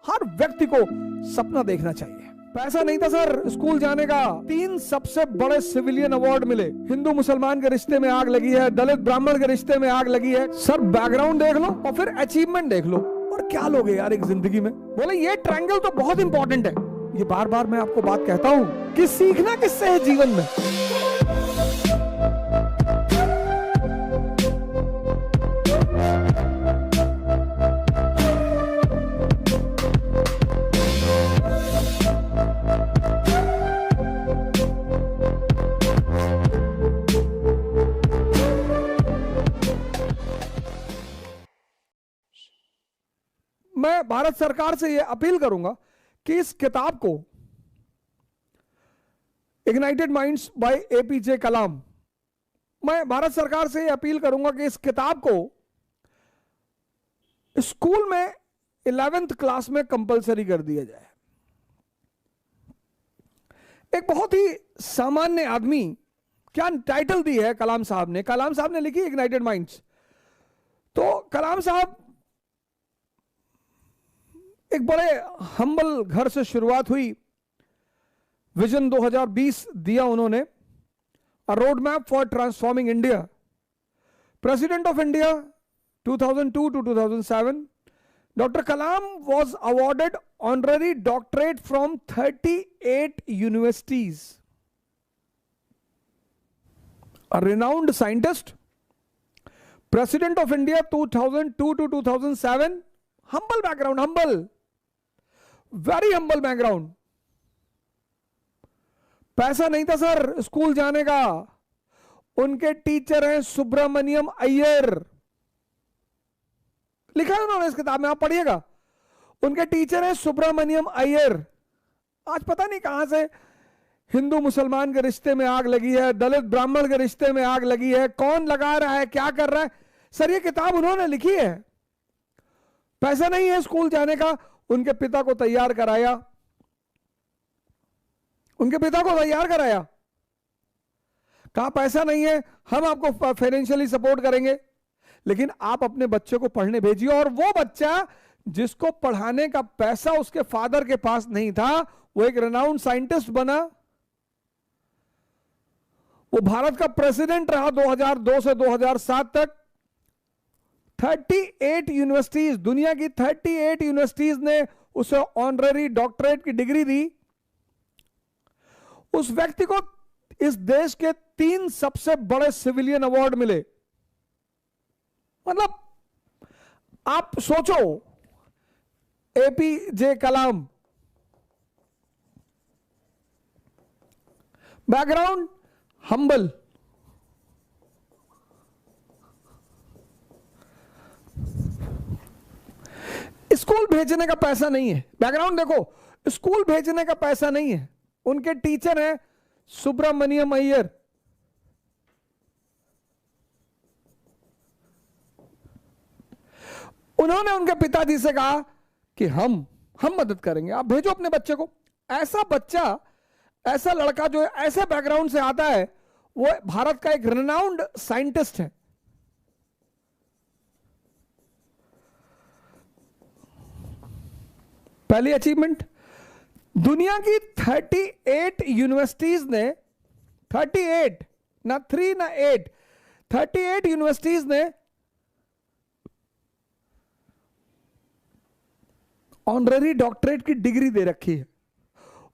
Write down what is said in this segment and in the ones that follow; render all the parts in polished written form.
हर व्यक्ति को सपना देखना चाहिए। पैसा नहीं था सर स्कूल जाने का। 3 सबसे बड़े सिविलियन अवार्ड मिले। हिंदू मुसलमान के रिश्ते में आग लगी है, दलित ब्राह्मण के रिश्ते में आग लगी है। सर बैकग्राउंड देख लो और फिर अचीवमेंट देख लो, और क्या लोगे यार एक जिंदगी में। बोले ये ट्रायंगल तो बहुत इंपॉर्टेंट है। ये बार बार मैं आपको बात कहता हूं कि सीखना किससे है जीवन में। मैं भारत सरकार से यह अपील करूंगा कि इस किताब को इग्नाइटेड माइंड्स बाय एपीजे कलाम, मैं भारत सरकार से यह अपील करूंगा कि इस किताब को स्कूल में 11th क्लास में कंपलसरी कर दिया जाए। एक बहुत ही सामान्य आदमी, क्या टाइटल दी है कलाम साहब ने। कलाम साहब ने लिखी इग्नाइटेड माइंड्स। तो कलाम साहब एक बड़े हम्बल घर से शुरुआत हुई। विजन 2020 दिया उन्होंने, a road map for transforming India. President of India 2002 to 2007। Doctor Kalam was awarded honorary doctorate from 38 universities। A renowned scientist, President of India 2002 to 2007। humble background, humble, very humble background। पैसा नहीं था sir school जाने का। उनके teacher हैं सुब्रमण्यम अय्यर। लिखा है उन्होंने इस किताब में, आप पढ़िएगा। उनके टीचर हैं सुब्रमण्यम अय्यर। आज पता नहीं कहां से हिंदू मुसलमान के रिश्ते में आग लगी है, दलित ब्राह्मण के रिश्ते में आग लगी है, कौन लगा रहा है, क्या कर रहा है। सर ये किताब उन्होंने लिखी है। पैसा नहीं है स्कूल जाने का, उनके पिता को तैयार कराया। उनके पिता को तैयार कराया, कहा पैसा नहीं है, हम आपको फाइनेंशियली सपोर्ट करेंगे, लेकिन आप अपने बच्चे को पढ़ने भेजिए। और वो बच्चा जिसको पढ़ाने का पैसा उसके फादर के पास नहीं था, वो एक रेनाउंड साइंटिस्ट बना। वो भारत का प्रेसिडेंट रहा 2002 से 2007 तक। 38 यूनिवर्सिटीज, दुनिया की 38 यूनिवर्सिटीज ने उसे ऑनररी डॉक्टरेट की डिग्री दी। उस व्यक्ति को इस देश के 3 सबसे बड़े सिविलियन अवार्ड मिले। मतलब आप सोचो, एपीजे कलाम, बैकग्राउंड हम्बल, स्कूल भेजने का पैसा नहीं है। बैकग्राउंड देखो, स्कूल भेजने का पैसा नहीं है। उनके टीचर हैं सुब्रमण्यम अय्यर। उन्होंने उनके पिताजी से कहा कि हम मदद करेंगे, आप भेजो अपने बच्चे को। ऐसा बच्चा, ऐसा लड़का जो ऐसे बैकग्राउंड से आता है, वो भारत का एक रेनाउंड साइंटिस्ट है। पहली अचीवमेंट, दुनिया की 38 यूनिवर्सिटीज ने, 38 ना 3 ना 8, 38 यूनिवर्सिटीज ने ऑनररी डॉक्टरेट की डिग्री दे रखी है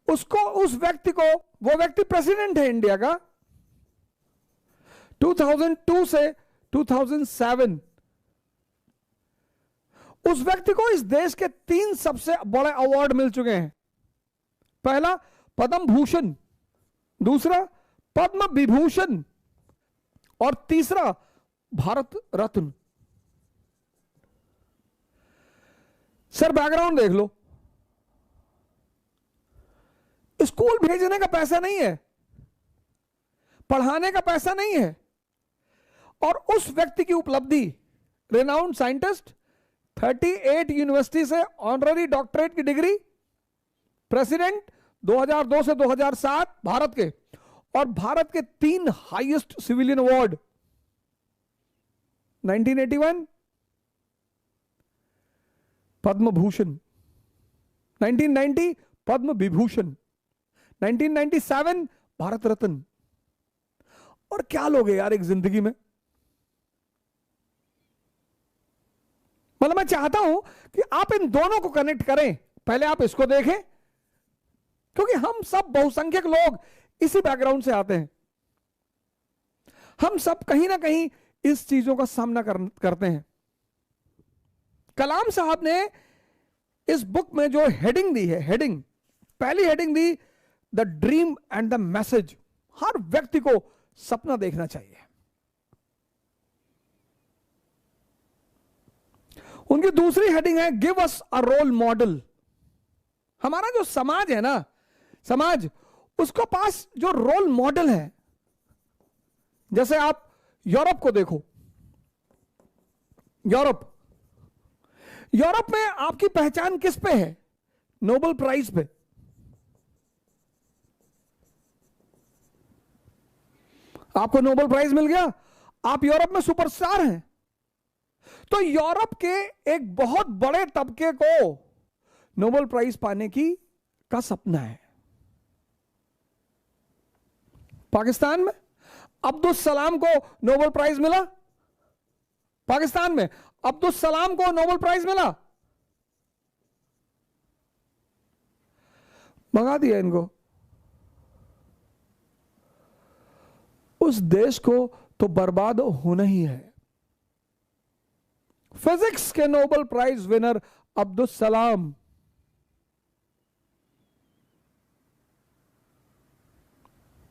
उसको, उस व्यक्ति को। वो व्यक्ति प्रेसिडेंट है इंडिया का 2002 से 2007। उस व्यक्ति को इस देश के 3 सबसे बड़े अवार्ड मिल चुके हैं। पहला पद्म भूषण, दूसरा पद्म विभूषण, और तीसरा भारत रत्न। सर बैकग्राउंड देख लो, स्कूल भेजने का पैसा नहीं है, पढ़ाने का पैसा नहीं है, और उस व्यक्ति की उपलब्धि, रेनाउंड साइंटिस्ट, 38 यूनिवर्सिटी से ऑनररी डॉक्टरेट की डिग्री, प्रेसिडेंट 2002 से 2007 भारत के, और भारत के 3 highest civilian award, 1981 Padma Bhushan, 1990 Padma Vibhushan, 1997 Bharat Ratna. और क्या लोगे यार एक जिंदगी में। मतलब मैं चाहता हूं कि आप इन दोनों को कनेक्ट करें। पहले आप इसको देखें, क्योंकि हम सब बहुसंख्यक लोग इसी बैकग्राउंड से आते हैं। हम सब कहीं ना कहीं इस चीजों का सामना करते हैं। कलाम साहब ने इस बुक में जो हेडिंग दी है, हेडिंग, पहली हेडिंग दी the dream and the message. हर व्यक्ति को सपना देखना चाहिए। उनकी दूसरी हेडिंग है give us a role model. हमारा जो समाज है ना, समाज, उसको पास जो रोल मॉडल है, जैसे आप यूरोप को देखो। यूरोप में आपकी पहचान किस पे है? नोबेल प्राइज पे। आपको नोबेल प्राइज मिल गया, आप यूरोप में सुपरस्टार हैं। तो यूरोप के एक बहुत बड़े तबके को नोबेल प्राइज पाने का सपना है। पाकिस्तान में अब्दुल सलाम को नोबेल प्राइज मिला। पाकिस्तान में अब्दुल सलाम को नोबेल प्राइज मिला। मंगा दिया इनको। उस देश को तो बर्बाद होना ही है। फिजिक्स के Nobel prize winner Abdul Salam,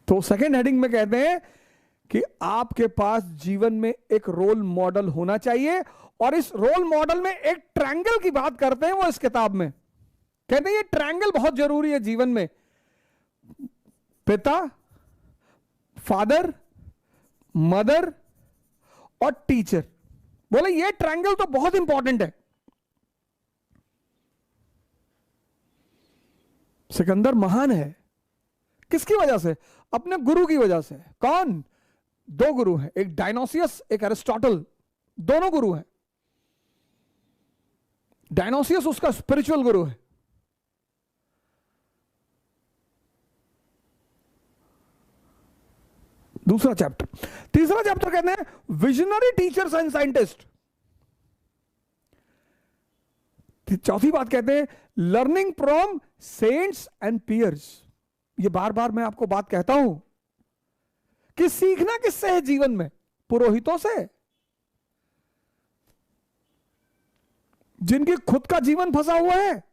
तो सेकेंड हेडिंग में कहते हैं कि आपके पास जीवन में एक रोल मॉडल होना चाहिए। और इस रोल मॉडल में एक ट्रायंगल की बात करते हैं वो इस किताब में। कहते हैं ये ट्रायंगल बहुत जरूरी है जीवन में। पिता, फादर, मदर और टीचर। बोले ये ट्रायंगल तो बहुत इंपॉर्टेंट है। सिकंदर महान है किसकी वजह से? अपने गुरु की वजह से। कौन? दो गुरु हैं, एक डायनोसियस, एक एरिस्टोटल। दोनों गुरु हैं। डायनोसियस उसका स्पिरिचुअल गुरु है। दूसरा चैप्टर। तीसरा चैप्टर कहते हैं विजनरी टीचर्स एंड साइंटिस्ट। चौथी बात कहते हैं learning from saints and peers. ये बार बार मैं आपको बात कहता हूं कि सीखना किससे है जीवन में? पुरोहितों से, जिनकी खुद का जीवन फंसा हुआ है,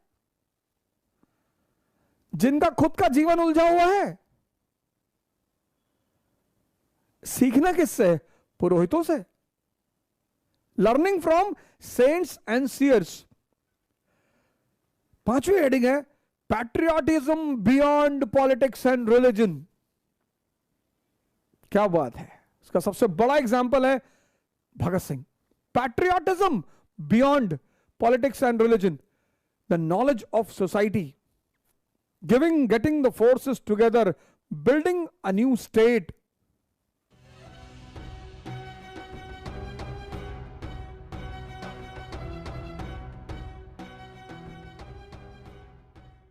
जिनका खुद का जीवन उलझा हुआ है। सीखना किससे है? पुरोहितों से। Learning from saints and seers. पांचवी हेडिंग है patriotism beyond politics and religion. क्या बात है। इसका सबसे बड़ा एग्जांपल है Bhagat Singh. Patriotism beyond politics and religion, the knowledge of society, getting the forces together, building a new state